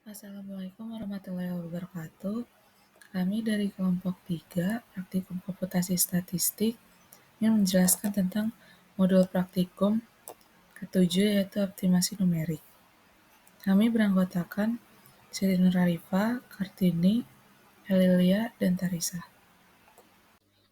Assalamualaikum warahmatullahi wabarakatuh. Kami dari kelompok 3, praktikum komputasi statistik, yang menjelaskan tentang modul praktikum ketujuh yaitu optimasi numerik. Kami beranggotakan Siti Nurhalifa, Kartini, Helilia, dan Tarisa.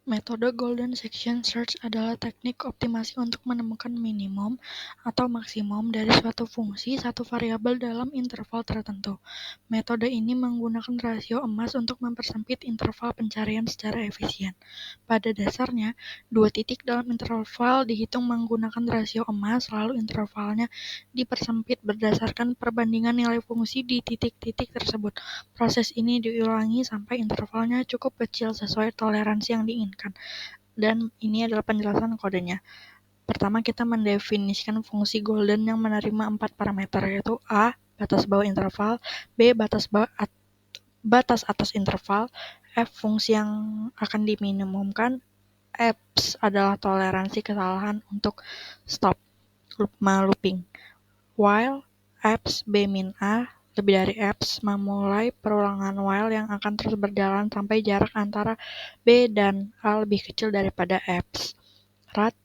Metode Golden Section Search adalah teknik optimasi untuk menemukan minimum atau maksimum dari suatu fungsi satu variabel dalam interval tertentu. Metode ini menggunakan rasio emas untuk mempersempit interval pencarian secara efisien. Pada dasarnya, dua titik dalam interval dihitung menggunakan rasio emas, lalu intervalnya dipersempit berdasarkan perbandingan nilai fungsi di titik-titik tersebut. Proses ini diulangi sampai intervalnya cukup kecil sesuai toleransi yang diinginkan. Dan ini adalah penjelasan kodenya. Pertama, kita mendefinisikan fungsi golden yang menerima 4 parameter, yaitu A, batas bawah interval, B, batas atas interval, F, fungsi yang akan diminimumkan, X adalah toleransi kesalahan untuk stop looping. While X B min A lebih dari X memulai perulangan while yang akan terus berjalan sampai jarak antara B dan A lebih kecil daripada X. Rat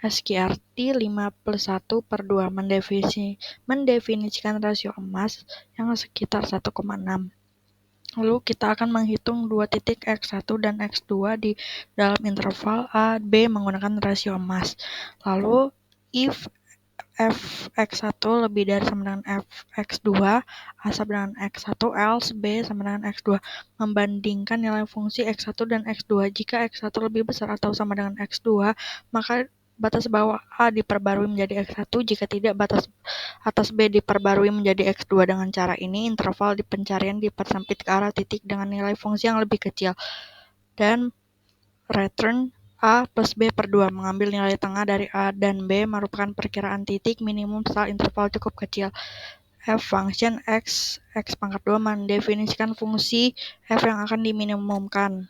SQRT 5+1/2 mendefinisikan rasio emas yang sekitar 1,6. Lalu kita akan menghitung dua titik X1 dan X2 di dalam interval A, B menggunakan rasio emas. Lalu if f(x1) lebih dari sama dengan f(x2), A sama dengan x1, else B sama dengan x2. Membandingkan nilai fungsi x1 dan x2. Jika x1 lebih besar atau sama dengan x2, maka batas bawah A diperbarui menjadi x1, jika tidak batas atas B diperbarui menjadi x2. Dengan cara ini, interval di pencarian dipersempit ke arah titik dengan nilai fungsi yang lebih kecil. Dan return A plus B/2 mengambil nilai tengah dari A dan B merupakan perkiraan titik minimum setelah interval cukup kecil. F function X 2 mendefinisikan fungsi F yang akan diminimumkan.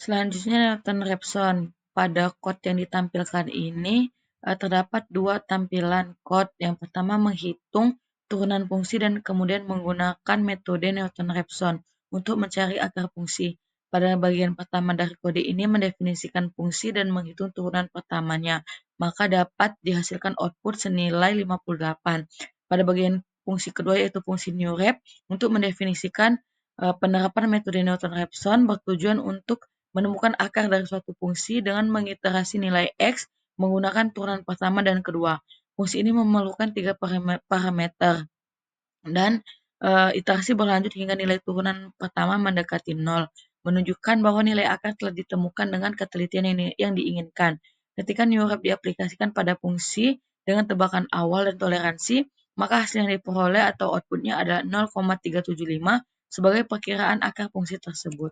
Selanjutnya Newton-Raphson. Pada code yang ditampilkan ini terdapat dua tampilan code. Yang pertama menghitung turunan fungsi dan kemudian menggunakan metode Newton-Raphson untuk mencari akar fungsi. Pada bagian pertama dari kode ini mendefinisikan fungsi dan menghitung turunan pertamanya, maka dapat dihasilkan output senilai 58. Pada bagian fungsi kedua yaitu fungsi newrep, untuk mendefinisikan penerapan metode Newton-Raphson bertujuan untuk menemukan akar dari suatu fungsi dengan mengiterasi nilai X menggunakan turunan pertama dan kedua. Fungsi ini memerlukan 3 parameter dan iterasi berlanjut hingga nilai turunan pertama mendekati 0, menunjukkan bahwa nilai akar telah ditemukan dengan ketelitian yang diinginkan. Ketika newrep diaplikasikan pada fungsi dengan tebakan awal dan toleransi, maka hasil yang diperoleh atau outputnya adalah 0,375 sebagai perkiraan akar fungsi tersebut.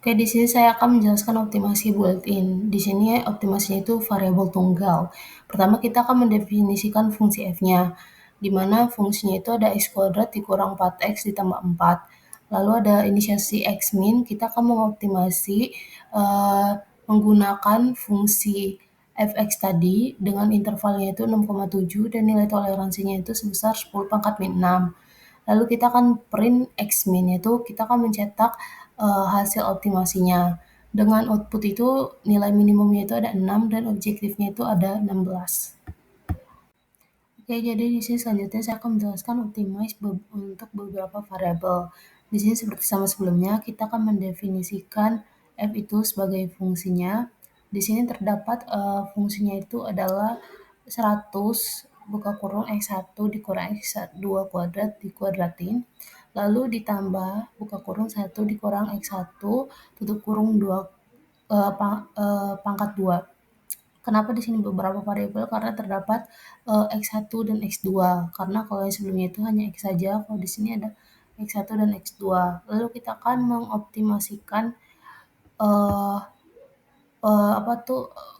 Oke, di sini saya akan menjelaskan optimasi built-in. Di sini optimasinya itu variabel tunggal. Pertama kita akan mendefinisikan fungsi f-nya, di mana fungsinya itu ada x² dikurang 4x ditambah 4. Lalu ada inisiasi x min, kita akan mengoptimasi menggunakan fungsi fx tadi dengan intervalnya itu 6,7 dan nilai toleransinya itu sebesar 10 pangkat min 6. Lalu kita akan print x min, yaitu kita akan mencetak hasil optimasinya. Dengan output itu nilai minimumnya itu ada 6 dan objektifnya itu ada 16. Oke, jadi di sini selanjutnya saya akan menjelaskan optimize untuk beberapa variabel. Di sini seperti sama sebelumnya, kita akan mendefinisikan f itu sebagai fungsinya. Di sini terdapat fungsinya itu adalah 100 buka kurung x1 dikurang x2 kuadrat dikuadratin, lalu ditambah buka kurung 1 dikurang x1 tutup kurung 2 pangkat 2. Kenapa di sini beberapa variabel? Karena terdapat x1 dan x2. Karena kalau yang sebelumnya itu hanya x saja, kalau di sini ada x1 dan x2. Lalu kita akan mengoptimasikan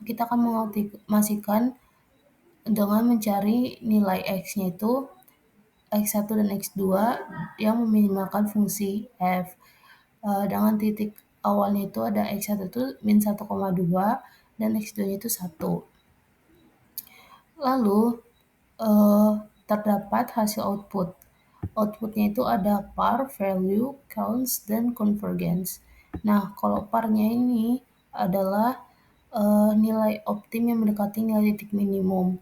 kita akan mengoptimasikan dengan mencari nilai x-nya itu x1 dan x2 yang meminimalkan fungsi f. Dengan titik awalnya itu ada x1 itu min 1,2 dan x2 nya itu 1. Lalu dapat hasil output. Outputnya itu ada par, value, counts, dan convergence. Nah, kalau parnya ini adalah nilai optim yang mendekati nilai titik minimum.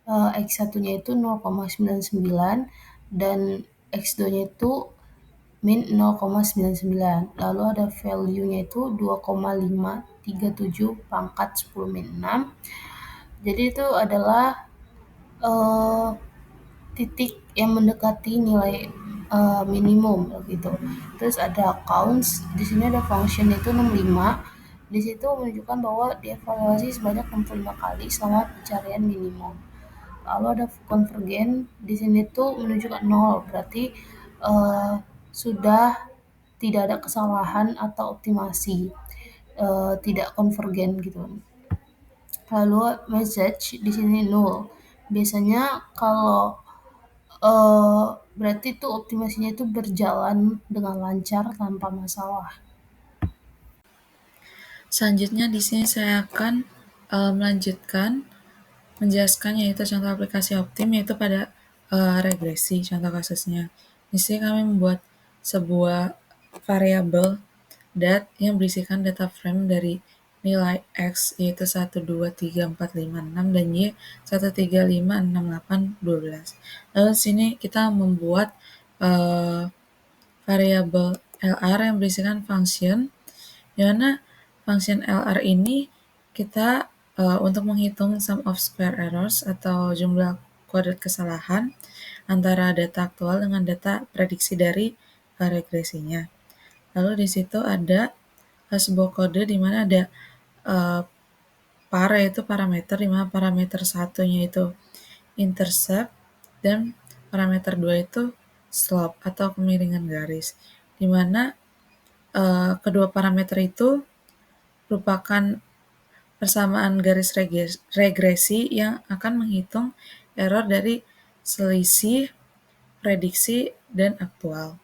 X1-nya itu 0,99 dan X2-nya itu min 0,99. Lalu ada value-nya itu 2,537 pangkat 10 min 6. Jadi itu adalah titik yang mendekati nilai minimum gitu. Terus ada counts, di sini ada function itu 65. Di situ menunjukkan bahwa dievaluasi sebanyak 65 kali selama pencarian minimum. Lalu ada convergen, di sini tuh menunjukkan 0, berarti sudah tidak ada kesalahan atau optimasi, tidak konvergen gitu. Lalu message di sini 0. Biasanya kalau berarti tuh optimasinya itu berjalan dengan lancar tanpa masalah. Selanjutnya di sini saya akan melanjutkan menjelaskan yaitu contoh aplikasi optim yaitu pada regresi contoh kasusnya. Di sini kami membuat sebuah variabel dat yang berisikan data frame dari nilai X yaitu 1, 2, 3, 4, 5, 6 dan Y 1, 3, 5, 6, 8, 12. Lalu di sini kita membuat variabel LR yang berisikan function di mana function LR ini kita untuk menghitung sum of square errors atau jumlah kuadrat kesalahan antara data aktual dengan data prediksi dari regresinya. Lalu di situ ada sebuah kode di mana ada par yaitu parameter, di mana parameter satunya itu intercept dan parameter 2 itu slope atau kemiringan garis, di mana kedua parameter itu merupakan persamaan garis regresi yang akan menghitung error dari selisih prediksi dan aktual.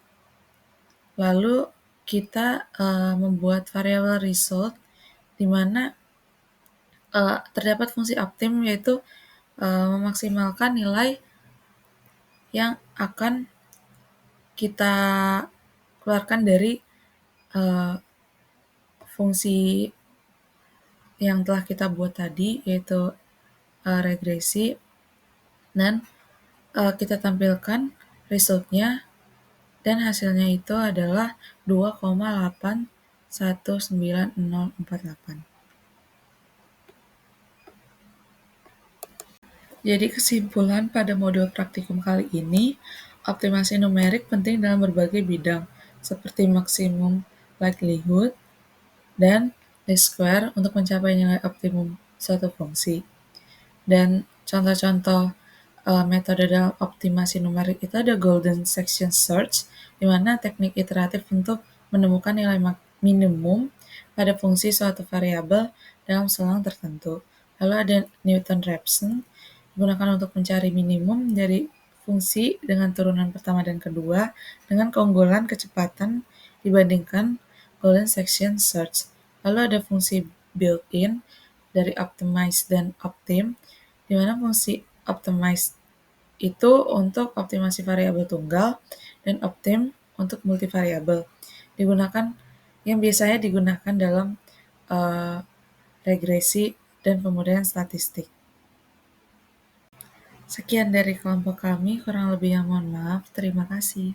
Lalu kita membuat variabel result di mana terdapat fungsi optim yaitu memaksimalkan nilai yang akan kita keluarkan dari fungsi yang telah kita buat tadi yaitu regresi dan kita tampilkan resultnya dan hasilnya itu adalah 2,81948. Jadi kesimpulan pada modul praktikum kali ini, optimasi numerik penting dalam berbagai bidang, seperti maksimum likelihood dan least square untuk mencapai nilai optimum suatu fungsi. Dan contoh-contoh metode dalam optimasi numerik itu ada golden section search, di mana teknik iteratif untuk menemukan nilai minimum pada fungsi suatu variabel dalam selang tertentu. Lalu ada Newton-Raphson, digunakan untuk mencari minimum dari fungsi dengan turunan pertama dan kedua dengan keunggulan kecepatan dibandingkan golden section search. Lalu ada fungsi built-in dari optimize dan optim, di mana fungsi optimize itu untuk optimasi variabel tunggal dan optim untuk multivariabel. Yang biasanya digunakan dalam regresi dan pemodern statistik. Sekian dari kelompok kami, kurang lebihnya mohon maaf. Terima kasih.